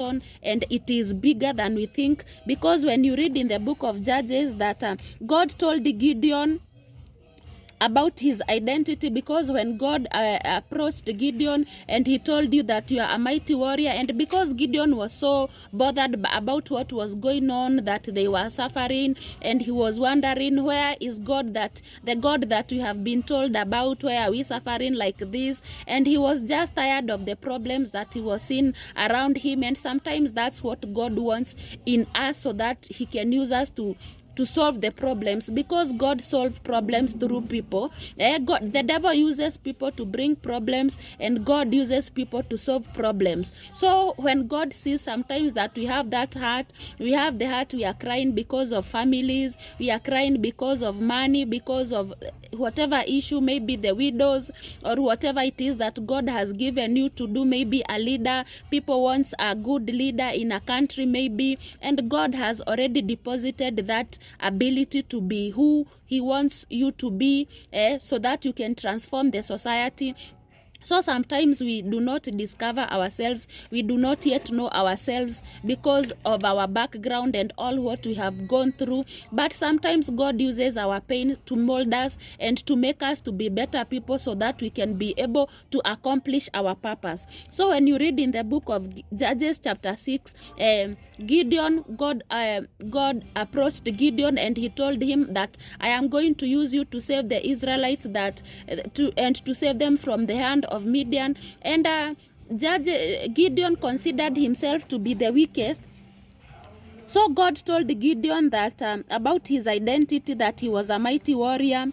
and it is bigger than we think, because when you read in the book of Judges that God told Gideon about his identity, because when God approached Gideon and he told you that you are a mighty warrior, and because Gideon was so bothered about what was going on, that they were suffering, and he was wondering, where is God, that the God that we have been told about, where are we suffering like this? And he was just tired of the problems that he was seeing around him. And sometimes that's what God wants in us, so that he can use us to solve the problems, because God solves problems through people. The devil uses people to bring problems, and God uses people to solve problems. So when God sees sometimes that we have that heart, we have the heart, we are crying because of families, we are crying because of money, because of whatever issue, maybe the widows or whatever it is that God has given you to do, maybe a leader, people wants a good leader in a country maybe, and God has already deposited that ability to be who he wants you to be, so that you can transform the society. So sometimes we do not discover ourselves, we do not yet know ourselves because of our background and all what we have gone through. But sometimes God uses our pain to mold us and to make us to be better people, so that we can be able to accomplish our purpose. So when you read in the book of Judges chapter 6, Gideon, God approached Gideon and he told him that I am going to use you to save the Israelites, that to save them from the hand of Midian. And Gideon considered himself to be the weakest. So God told Gideon that about his identity, that he was a mighty warrior.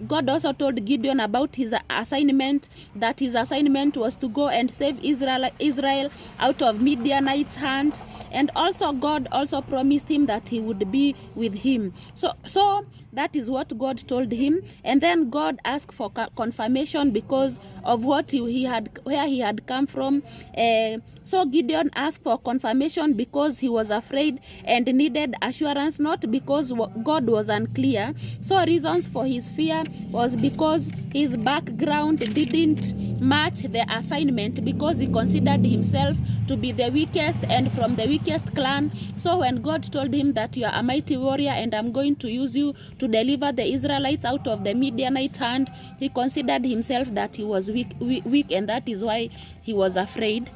God also told Gideon about his assignment, that his assignment was to go and save Israel out of Midianites' hand. And also God also promised him that he would be with him. So that is what God told him. And then God asked for confirmation because of what where he had come from. So Gideon asked for confirmation because he was afraid and needed assurance, not because God was unclear. So reasons for his fear was because his background didn't match the assignment, because he considered himself to be the weakest and from the weakest clan. So when God told him that you are a mighty warrior and I'm going to use you to deliver the Israelites out of the Midianite hand, he considered himself that he was weak, and that is why he was afraid.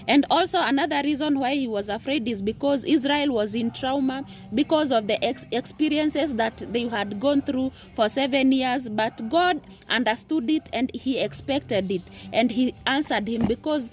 And also another reason why he was afraid is because Israel was in trauma because of the experiences that they had gone through for 7 years. But God understood it and he expected it, and he answered him, because